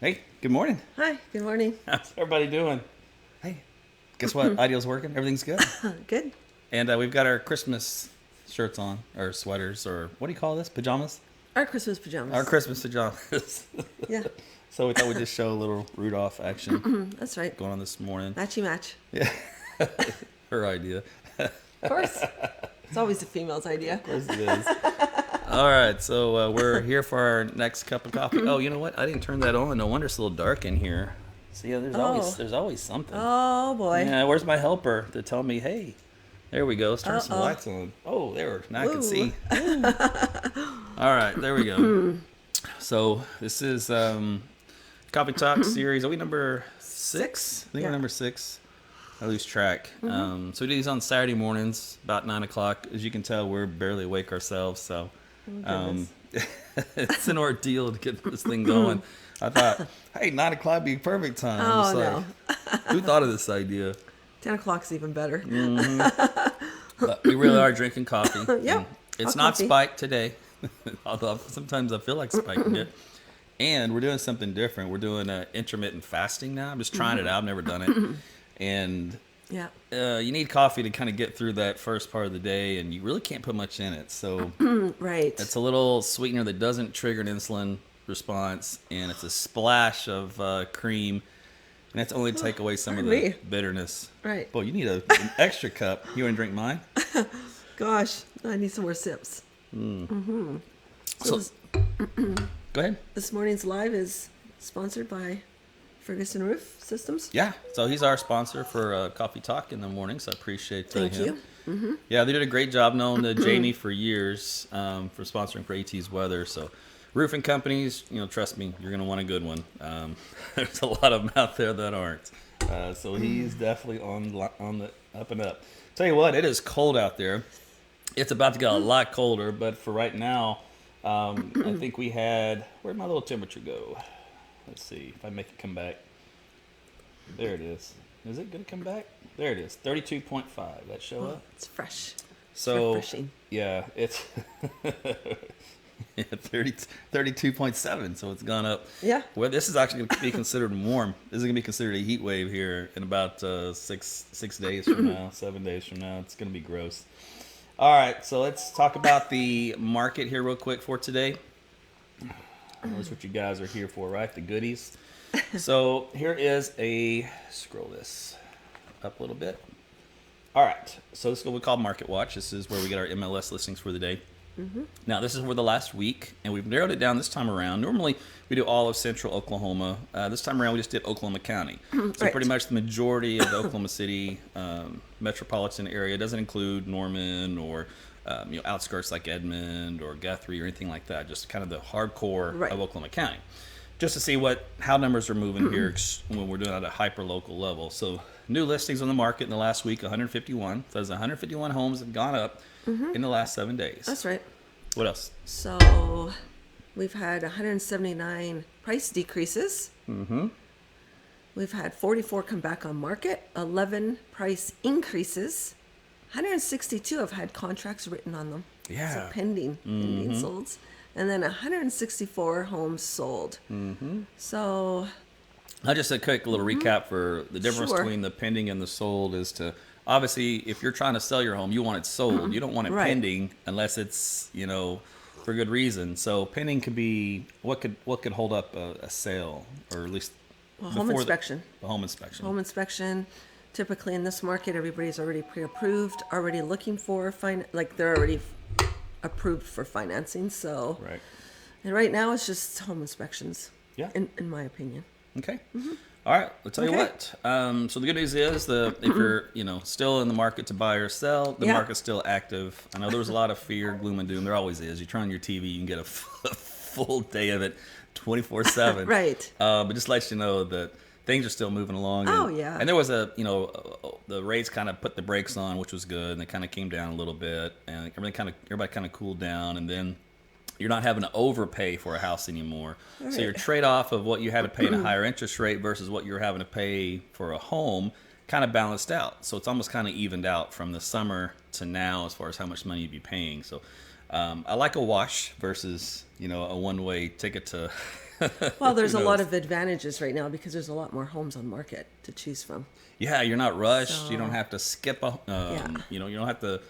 Hey, good morning. Hi, good morning. How's everybody doing? Hey, guess what? Ideal's working. Everything's good. Good. And we've got our Christmas shirts on, or sweaters, or what do you call this? Pajamas? Our Christmas pajamas. Our Christmas pajamas. Yeah, So we thought we'd just show a little Rudolph action that's right. going on this morning. Matchy match. Yeah. Her idea. Of course. It's always the female's idea. Of course it is. All right, so we're here for our next cup of coffee. Oh, you know what? I didn't turn that on. No wonder it's a little dark in here. See, yeah, there's always something. Oh, boy. Yeah, where's my helper to tell me, hey, there we go. Let's turn some lights on. Oh, there. Now I can see. All right, there we go. So this is Coffee Talk series. Are we number 6? I think we're number 6. I lose track. So we do these on Saturday mornings, about 9 o'clock. As you can tell, we're barely awake ourselves. So it's an ordeal to get this thing going. I thought, hey, 9 o'clock would be perfect time. Oh, no. Who thought of this idea? 10 o'clock's even better. But we really are drinking coffee. Yep. It's hot not coffee. spiked today, although sometimes I feel like spiking it. And we're doing something different. We're doing intermittent fasting now. I'm just trying it out. I've never done it. And Yeah. you need coffee to kind of get through that first part of the day, and you really can't put much in it. So Right. it's a little sweetener that doesn't trigger an insulin response, and it's a splash of cream, and that's only to take away some of the bitterness. Right. Boy, you need an extra cup. You want to drink mine? Gosh, I need some more sips. So, go ahead. This morning's live is sponsored by Ferguson Roof Systems. Yeah, so he's our sponsor for Coffee Talk in the morning, so I appreciate Thank him. you. Yeah, they did a great job knowing Jamie for years for sponsoring for AT's weather. So roofing companies, trust me, you're going to want a good one. There's a lot of them out there that aren't. So he's definitely on the up and up. Tell you what, it is cold out there. It's about to get a lot colder, but for right now, I think we had, where'd my little temperature go? Let's see if I make it come back. There it is. Is it going to come back? There it is. 32.5. That show up? It's fresh. So, refreshing. yeah, it's 32.7, so it's gone up. Yeah. Well, this is actually going to be considered warm. This is going to be considered a heat wave here in about 6 days from now, 7 days from now. It's going to be gross. All right, so let's talk about the market here real quick for today. That's what you guys are here for, right? The goodies. So here is scroll this up a little bit. All right, so this is what we call Market Watch. This is where we get our MLS listings for the day. Now, this is for the last week, and we've narrowed it down this time around. Normally, we do all of central Oklahoma. This time around, we just did Oklahoma County. So Right. pretty much the majority of the Oklahoma City metropolitan area. It doesn't include Norman or outskirts like Edmond or Guthrie or anything like that. Just kind of the hardcore Right. of Oklahoma County. Just to see how numbers are moving here when we're doing it at a hyper local level. So new listings on the market in the last week, 151. So there's 151 homes have gone up in the last 7 days. That's right. What else? So we've had 179 price decreases. We've had 44 come back on market, 11 price increases. 162 have had contracts written on them. Yeah. So pending solds. And then 164 homes sold. So Just a quick little recap for the difference Sure. between the pending and the sold is to, obviously, if you're trying to sell your home, you want it sold. You don't want it Right. pending unless it's, for good reason. So pending could be, what could hold up a sale, or at least home before inspection. The home inspection. Home inspection. Typically in this market, everybody's already pre-approved, already looking for they're already approved for financing. So, Right. and right now it's just home inspections. Yeah. In my opinion. Okay. All right. I'll tell you Okay. what. So the good news is if you're still in the market to buy or sell, the Yeah. market's still active. I know there was a lot of fear, gloom and doom. There always is. You turn on your TV, you can get a full day of it, 24/7. Right. But just let you know that things are still moving along. Oh, and, yeah. And there was the rates kind of put the brakes on, which was good, and they kind of came down a little bit, and everybody kind of cooled down, and then you're not having to overpay for a house anymore. Right. So your trade-off of what you had to pay in a higher interest rate versus what you're having to pay for a home kind of balanced out. So it's almost kind of evened out from the summer to now as far as how much money you'd be paying. So I like a wash versus a one-way ticket to Well, there's Who a lot knows? of advantages right now because there's a lot more homes on market to choose from. Yeah, you're not rushed. You So- don't have to skip a. Yeah. You don't have to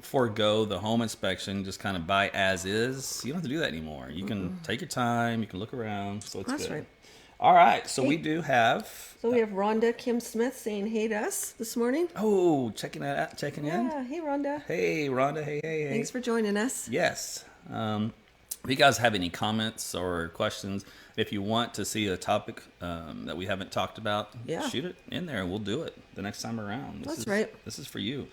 forego the home inspection. Just kind of buy as is. You don't have to do that anymore. You can take your time. You can look around. So it's That's good. right. All right. So we Hey. do have. So we have Rhonda Kim Smith saying hey to us this morning. Oh, checking in. Yeah, hey Rhonda. Hey, Rhonda. Hey. Thanks for joining us. Yes. If you guys have any comments or questions, if you want to see a topic that we haven't talked about, Yeah. shoot it in there and we'll do it the next time around. That's right. This is for you.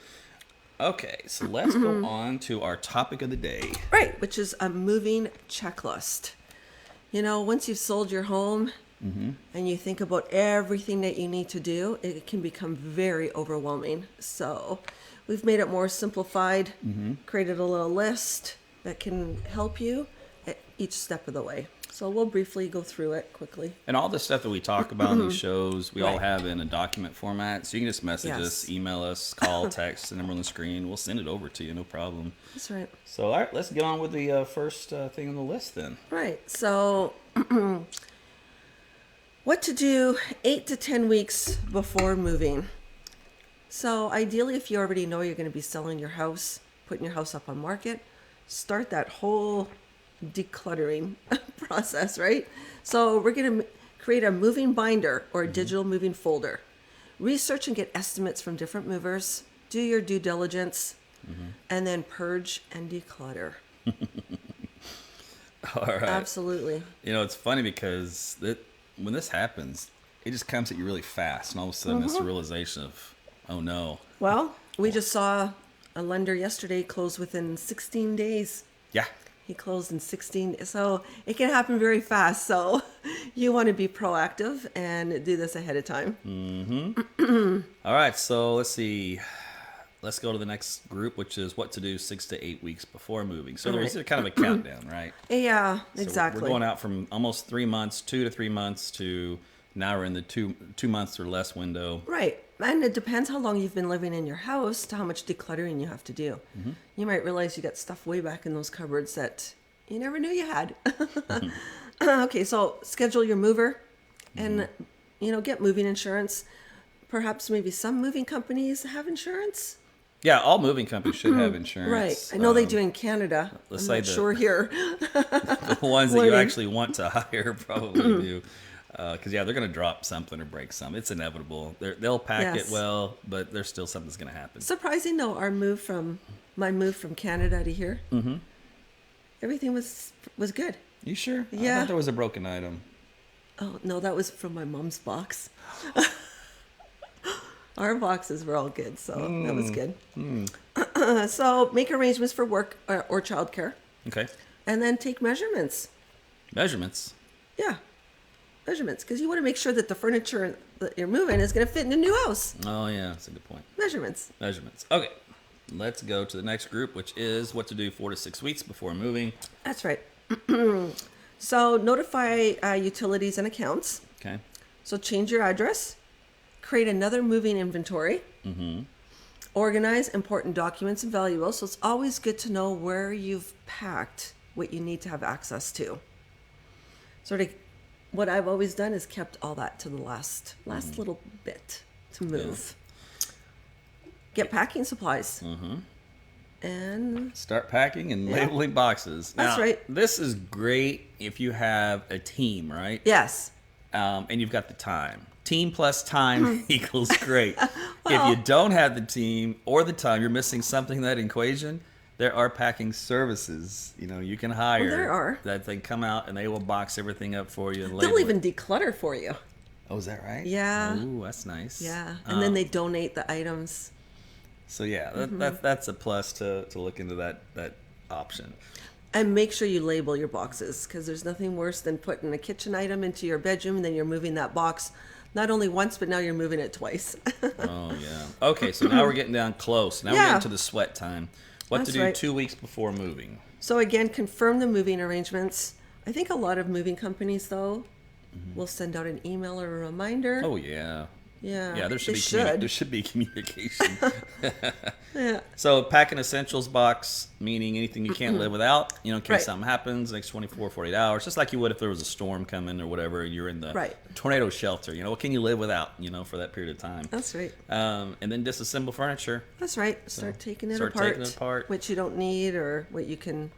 Okay, so let's go on to our topic of the day. Right, which is a moving checklist. You know, once you've sold your home and you think about everything that you need to do, it can become very overwhelming. So we've made it more simplified, created a little list that can help you at each step of the way. So we'll briefly go through it quickly. And all the stuff that we talk about in these shows, we all Right. have in a document format. So you can just message Yes. us, email us, call, text, the number on the screen. We'll send it over to you, no problem. That's right. So all right, let's get on with the first thing on the list then. Right. So what to do 8 to 10 weeks before moving. So ideally, if you already know you're going to be selling your house, putting your house up on market, start that whole decluttering process, right? So we're going to create a moving binder or a digital moving folder. Research and get estimates from different movers. Do your due diligence, and then purge and declutter. All right. Absolutely. You know, it's funny because when this happens, it just comes at you really fast, and all of a sudden it's a realization of, oh no. Well, we just saw a lender yesterday close within 16 days. Yeah. He closed in 16, so it can happen very fast. So you want to be proactive and do this ahead of time. All right, so let's see. Let's go to the next group, which is what to do 6 to 8 weeks before moving. So there's Right. kind of a countdown, right? Yeah, So exactly. we're going out from almost 3 months, 2 to 3 months, to now we're in the two months or less window. Right. And it depends how long you've been living in your house to how much decluttering you have to do. You might realize you got stuff way back in those cupboards that you never knew you had. Okay, so schedule your mover and, get moving insurance. Perhaps maybe some moving companies have insurance. Yeah, all moving companies should have insurance. Right. I know they do in Canada. let's I'm say not the- sure here. The ones that you Warning. actually want to hire probably do. Because, they're going to drop something or break something. It's inevitable. They'll pack Yes. it well, but there's still something's going to happen. Surprising though, my move from Canada to here, everything was good. You sure? I Yeah. thought there was a broken item. Oh no, that was from my mom's box. Our boxes were all good, so that was good. So make arrangements for work or childcare, Okay. and then take measurements. Measurements. Yeah, measurements, because you want to make sure that the furniture that you're moving is going to fit in a new house. Oh, yeah, that's a good point. Measurements. Measurements. Okay. Let's go to the next group, which is what to do 4 to 6 weeks before moving. That's right. So notify utilities and accounts. Okay. So change your address, create another moving inventory, organize important documents and valuables. So it's always good to know where you've packed what you need to have access to. Sort of what I've always done is kept all that to the last little bit to move. Get packing supplies. And Start packing and labeling boxes. That's Now, right. This is great if you have a team, right? yes, And you've got the time. Team plus time equals great. If Well- you don't have the team or the time, you're missing something in that equation. There are packing services, you can hire. there are. That they come out and they will box everything up for you and label they'll it. even declutter for you. Oh, is that right? Yeah. Ooh, that's nice. Yeah, and then they donate the items. So yeah, that's a plus to look into that option. And make sure you label your boxes, because there's nothing worse than putting a kitchen item into your bedroom and then you're moving that box not only once, but now you're moving it twice. Oh yeah. Okay, so now we're getting down close. Now we're Yeah. getting to the sweat time. What That's to do right. 2 weeks before moving. So again, confirm the moving arrangements. I think a lot of moving companies, though, will send out an email or a reminder. Oh yeah. Yeah. There should They be should. there should be communication. Yeah. So pack an essentials box, meaning anything you can't live without, in case Right. something happens next 24, 48 hours, just like you would if there was a storm coming or whatever, you're in the Right. tornado shelter. What can you live without, for that period of time? That's right. And then disassemble furniture. That's right. Start taking it start apart. taking it apart. What you don't need or what you can.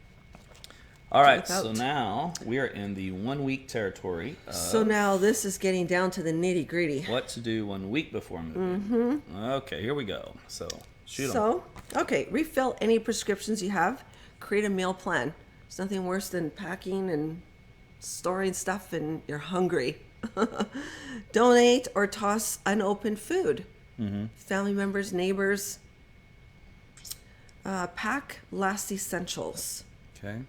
All right, without. so now we are in the 1 week territory. So now this is getting down to the nitty gritty. What to do 1 week before moving. Okay, here we go. So shoot 'em. So, okay, refill any prescriptions you have. Create a meal plan. There's nothing worse than packing and storing stuff and you're hungry. Donate or toss unopened food. Family members, neighbors. Pack last essentials. Okay.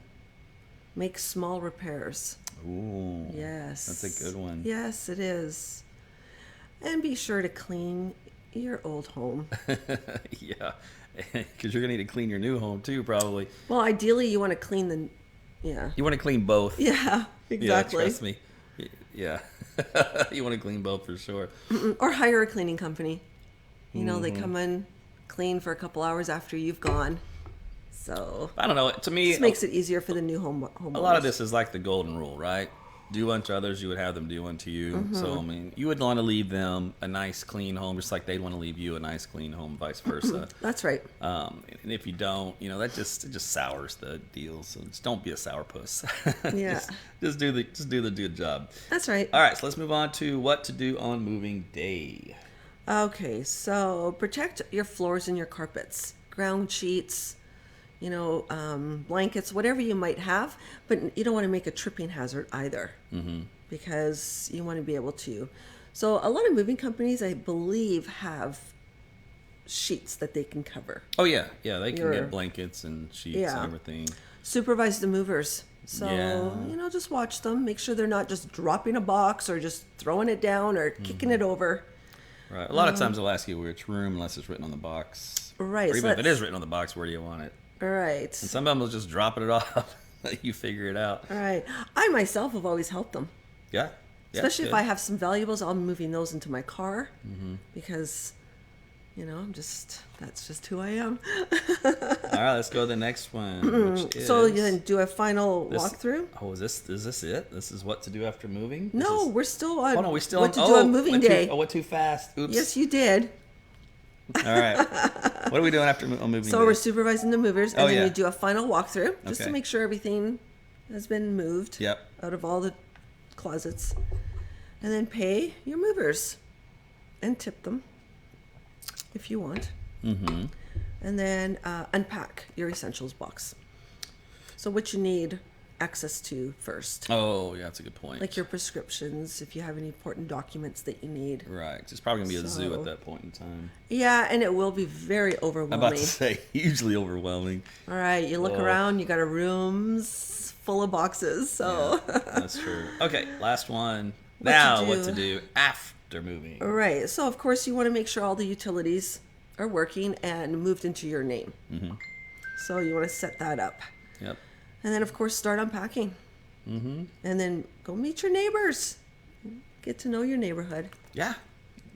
Make small repairs. Ooh. Yes. That's a good one. Yes, it is. And be sure to clean your old home. Yeah, because you're gonna need to clean your new home too, probably. Well, ideally, you want to clean the. Yeah. You want to clean both. Yeah, exactly. Yeah, trust me. Yeah, you want to clean both for sure. Or hire a cleaning company. They come in, clean for a couple hours after you've gone. So I don't know. To me, this makes it easier for the new homeowners. a lot of this is like the golden rule, right? Do unto others, you would have them do unto you. So, I mean, you would want to leave them a nice, clean home, just like they'd want to leave you a nice, clean home, vice versa. That's right. And if you don't, that just sours the deal. So just don't be a sourpuss. Yeah. just do the good job. That's right. All right, so let's move on to what to do on moving day. Okay, so protect your floors and your carpets, ground sheets, blankets, whatever you might have, but you don't want to make a tripping hazard either, because you want to be able to. So a lot of moving companies, I believe, have sheets that they can cover. Oh yeah, they can Your- get blankets and sheets Yeah. and everything. Supervise the movers. So, Yeah. just watch them. Make sure they're not just dropping a box or just throwing it down or kicking it over. Right. A lot of times they'll ask you which room unless it's written on the box. Right, Or so even if it that's- is written on the box, where do you want it? All right. And some of them will just dropping it off. Let you figure it out. All right. I myself have always helped them. Yeah. Especially if good. I have some valuables, I'm moving those into my car because, that's just who I am. All right, let's go to the next one. Which is, So you then do a final this- walkthrough? Oh, is this it? This is what to do after moving? No, we're still on. Oh no, we still what on. to do on moving day. Went too fast. Oops. Yes, you did. All right. What are we doing after on moving So day? we're supervising the movers, and Oh, then yeah. you do a final walkthrough just Okay. to make sure everything has been moved Yep. out of all the closets, and then pay your movers and tip them if you want. Mm-hmm. And then unpack your essentials box. So what you need access to first, Oh, yeah, that's a good point. like your prescriptions, if you have any important documents that you need. Right. It's probably gonna be a zoo So- at that point in time. Yeah, and it will be very I'm overwhelming. about to say hugely overwhelming. All right, you look Oh. around, you got a rooms full of boxes. So Yeah, that's true. Okay, last one. What to Now, what do. to do after moving? all right, so of course you want to make sure all the utilities are working and moved into your name. So you want to set that up. Yep. And then, of course, start unpacking. And then go meet your neighbors. Get to know your neighborhood. Yeah.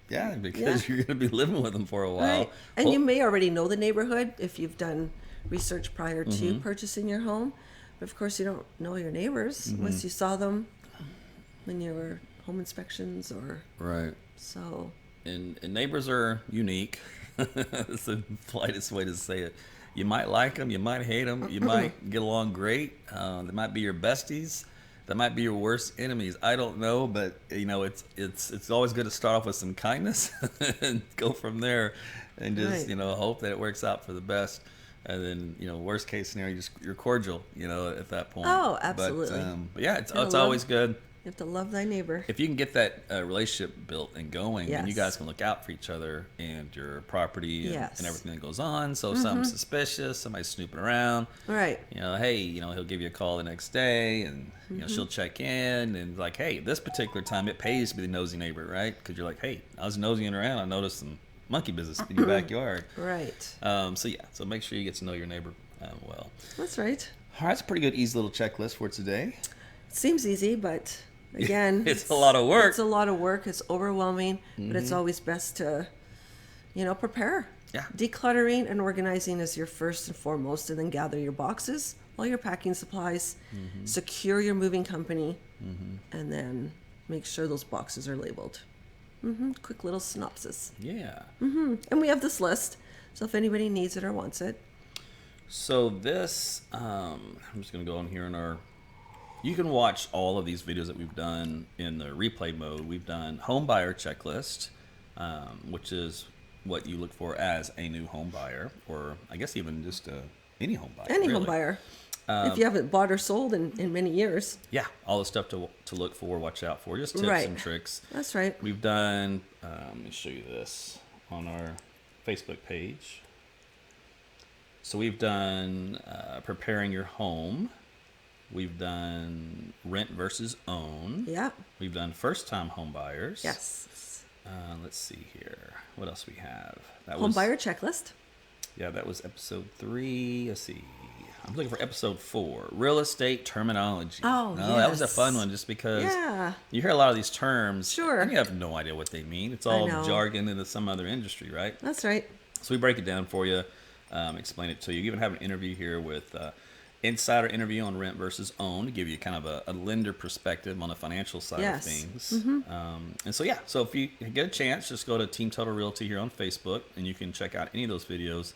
Yeah, because you're going to be living with them for a while. Right. And Well, you may already know the neighborhood if you've done research prior to purchasing your home. But of course, you don't know your neighbors unless you saw them when you were home inspections or Right. so. And neighbors are unique. That's the politest way to say it. You might like them, you might hate them, you might get along great. They might be your besties. They might be your worst enemies. I don't know, but it's always good to start off with some kindness and go from there, and just Right. hope that it works out for the best. And then worst case scenario, you're cordial. At that point. Oh, absolutely. But yeah, it's Gotta always love- good. You have to love thy neighbor. If you can get that relationship built and going, then you Yes. guys can look out for each other and your property and, Yes. and everything that goes on. So if something's suspicious, somebody's snooping around, All right. hey, he'll give you a call the next day, and she'll check in and like, hey, this particular time it pays to be the nosy neighbor, right? Because you're like, hey, I was nosying around, I noticed some monkey business in your backyard. Right. So make sure you get to know your neighbor well. That's right. All right, it's a pretty good, easy little checklist for today. Seems easy, but Again, It's a lot of work. It's a lot of work. It's overwhelming, but it's always best to, prepare. Yeah. Decluttering and organizing is your first and foremost, and then gather your boxes, all your packing supplies, secure your moving company, and then make sure those boxes are labeled. Quick little synopsis. Yeah. And we have this list, so if anybody needs it or wants it. So this, I'm just going to go on here in you can watch all of these videos that we've done in the replay mode. We've done home buyer checklist, which is what you look for as a new home buyer, or I guess even just any home buyer. Any really. home buyer. If you haven't bought or sold in many years. Yeah, all the stuff to look for, watch out for, just tips and tricks. That's right. We've done, let me show you this on our Facebook page. So we've done preparing your home. We've done rent versus own. Yeah. We've done first-time home buyers. Yes. Let's see here. What else we have? Home buyer checklist. Yeah, that was episode 3. Let's see. I'm looking for episode 4. Real estate terminology. Oh, yes. That was a fun one just because you hear a lot of these terms. Sure. And you have no idea what they mean. It's all jargon into some other industry, right? That's right. So we break it down for you, explain it to you. You even have an interview here with insider interview on rent versus own to give you kind of a lender perspective on the financial side of things. And so if you get a chance, just go to Team Tuttle Realty here on Facebook, and you can check out any of those videos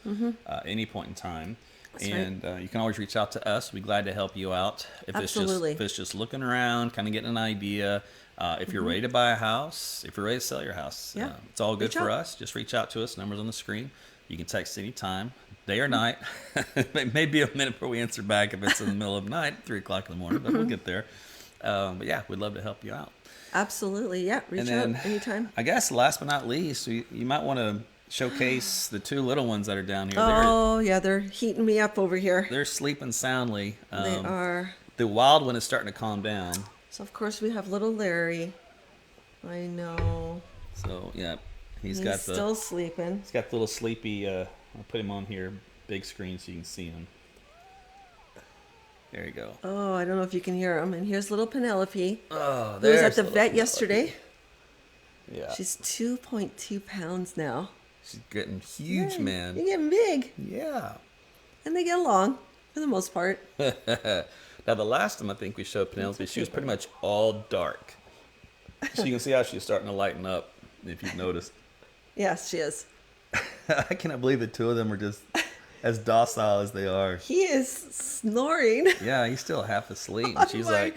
at any point in time. That's and you can always reach out to us. We'd be glad to help you out. If it's just looking around, kind of getting an idea. If you're ready to buy a house, if you're ready to sell your house, it's all good for us. Just reach out to us. Numbers on the screen. You can text anytime, day or night. It may be a minute before we answer back if it's in the middle of the night, 3 o'clock in the morning, but we'll get there. But yeah, we'd love to help you out. Absolutely. Yeah. Reach out anytime. I guess last but not least, you might want to showcase the 2 little ones that are down here. They're heating me up over here. They're sleeping soundly. They are. The wild one is starting to calm down. So of course we have little Larry. I know. So yeah, he's still sleeping. He's got the little sleepy. I'll put him on here, big screen, so you can see him. There you go. Oh, I don't know if you can hear him. And here's little Penelope. Oh, who was at the vet yesterday. Yeah. She's 2.2 pounds now. She's getting huge, man. You're getting big. Yeah. And they get along for the most part. Now, the last time I think we showed Penelope, she was pretty much all dark. So you can see how she's starting to lighten up, if you've noticed. Yes, she is. I cannot believe the 2 of them are just as docile as they are. He is snoring. Yeah, he's still half asleep. On She's my like,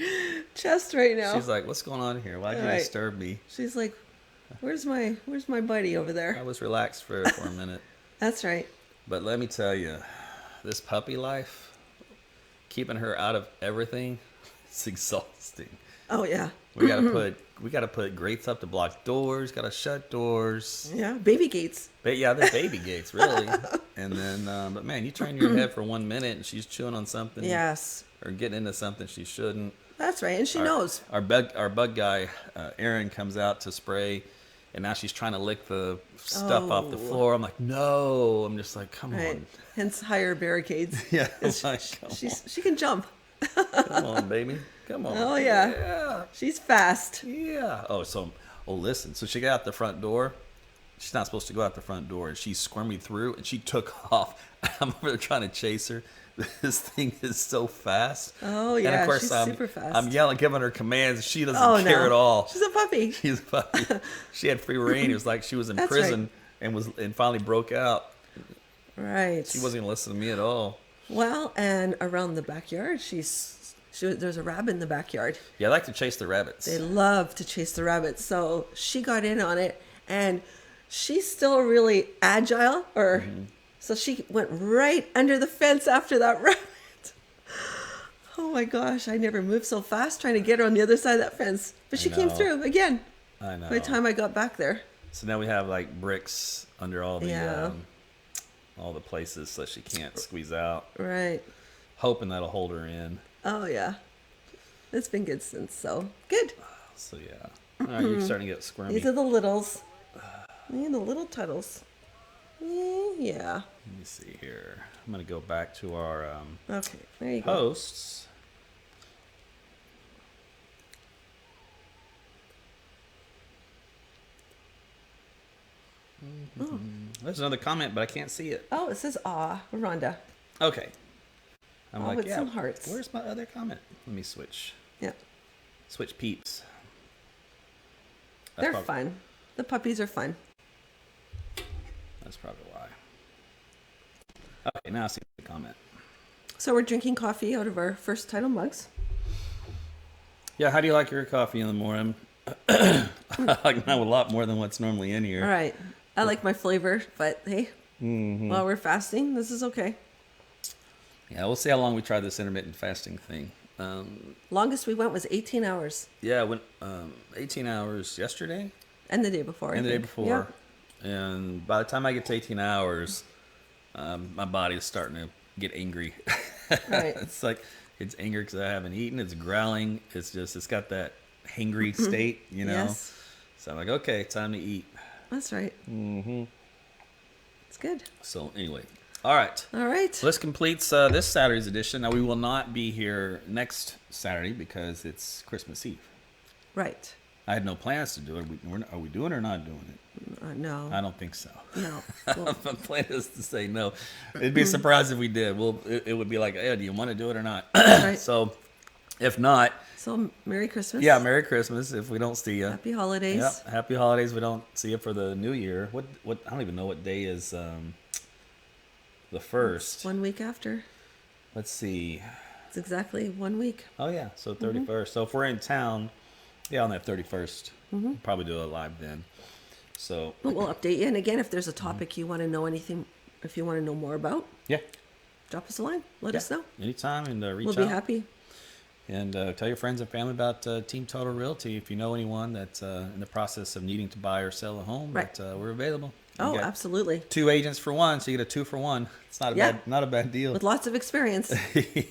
chest right now. She's like, what's going on here? Why'd you disturb me? She's like, where's my buddy over there? I was relaxed for a minute. That's right. But let me tell you, this puppy life, keeping her out of everything, it's exhausting. Oh yeah. We gotta put grates up to block doors. Gotta shut doors. Yeah, baby gates. Yeah, they're baby gates, really. And then, but man, you turn your head for 1 minute and she's chewing on something. Yes. Or getting into something she shouldn't. That's right, and she knows. Our bug guy, Aaron, comes out to spray, and now she's trying to lick the stuff off the floor. I'm like, no. I'm just like, come on. Hence higher barricades. Yeah. She can jump. Come on, baby. Come on. Oh yeah. She's fast. Yeah. Listen. So she got out the front door. She's not supposed to go out the front door, and she squirmed through, and she took off. I'm over there trying to chase her. This thing is so fast. Oh yeah. And of course, she's super fast. I'm yelling, giving her commands. She doesn't care at all. She's a puppy. She's a puppy. She had free reign. It was like she was in prison and finally broke out. Right. She wasn't gonna listen to me at all. Well, and around the backyard, there's a rabbit in the backyard. Yeah, I like to chase the rabbits. They love to chase the rabbits. So she got in on it, and she's still really agile. So she went right under the fence after that rabbit. Oh my gosh, I never moved so fast trying to get her on the other side of that fence. But she came through again. I know. By the time I got back there. So now we have like bricks under all the places so she can't squeeze out. Right. Hoping that'll hold her in. Oh yeah. It's been good since, so good. So yeah. All right, you're starting to get squirmy. These are the littles. The little Tuttles. Yeah. Let me see here. I'm going to go back to our okay, there you posts. There's another comment, but I can't see it. Oh, it says aw, Rhonda. Okay. I'm Aw like, with yeah. some hearts. Where's my other comment? Let me switch. Yeah. Switch peeps. They're fun. The puppies are fun. That's probably why. Okay, now I see the comment. So we're drinking coffee out of our first Tuttle mugs. Yeah, how do you like your coffee in the morning? I like mine a lot more than what's normally in here. All right. I like my flavor, but hey, while we're fasting, this is okay. Yeah, we'll see how long we try this intermittent fasting thing. Longest we went was 18 hours. Yeah, I went 18 hours yesterday. And the day before. And the day think. before. Yeah. And by the time I get to 18 hours, my body is starting to get angry. Right. It's like, it's angry because I haven't eaten. It's growling. It's got that hangry state, you know? Yes. So I'm like, okay, time to eat. That's right. It's good. So anyway, all right. All right. So this completes this Saturday's edition. Now, we will not be here next Saturday because it's Christmas Eve. Right. I had no plans to do it. Are we doing it or not doing it? No. I don't think so. No. My plan is to say no. It'd be a surprise if we did. It would be like, hey, do you want to do it or not? Right. So, if not, So Merry Christmas. yeah, Merry Christmas if we don't see you. Happy holidays. Yep, Happy holidays. We don't see you for the New Year. What? I don't even know what day is the first. 1 week after. Let's see. It's exactly 1 week. Oh yeah, so 31st. So if we're in town, yeah, on that 31st, we'll probably do a live then. So But we'll update you. And again, if there's a topic you want to know anything, if you want to know more about, yeah, drop us a line. Let us know. anytime, and reach We'll out. be happy. And tell your friends and family about Team Tuttle Realty. If you know anyone that's in the process of needing to buy or sell a home, Right. that we're available. Oh, We got absolutely. 2 agents for one, so you get a 2 for 1. It's not a bad deal. With lots of experience.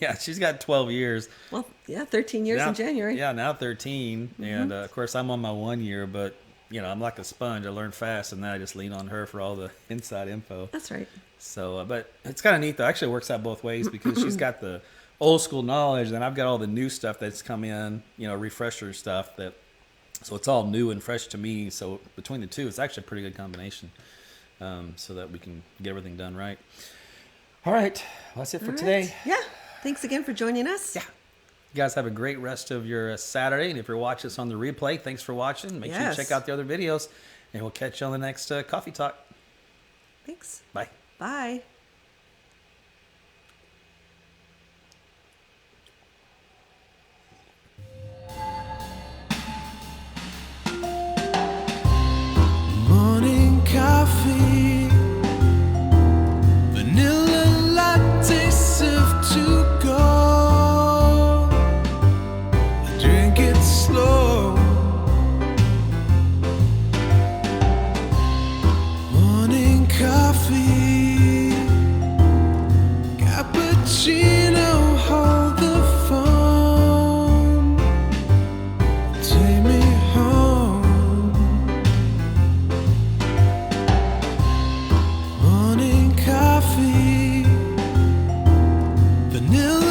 Yeah, she's got 12 years. Well, yeah, 13 years Now- in January. Yeah, now 13, and of course I'm on my 1 year, but I'm like a sponge. I learn fast, and then I just lean on her for all the inside info. That's right. So, but it's kind of neat though. Actually, it works out both ways because she's got the old school knowledge, and I've got all the new stuff that's come in, refresher stuff so it's all new and fresh to me. So between the two, it's actually a pretty good combination, so that we can get everything done right. All right, well, that's it for All today. right. Yeah. Thanks again for joining us. Yeah. You guys have a great rest of your Saturday, and if you're watching us on the replay, thanks for watching. Make sure you Yes. check out the other videos, and we'll catch you on the next Coffee Talk. Thanks. Bye. Bye. Morning coffee, vanilla latte served to go. I drink it slow. Morning coffee, cappuccino, hold the phone. Take me home. Morning coffee, vanilla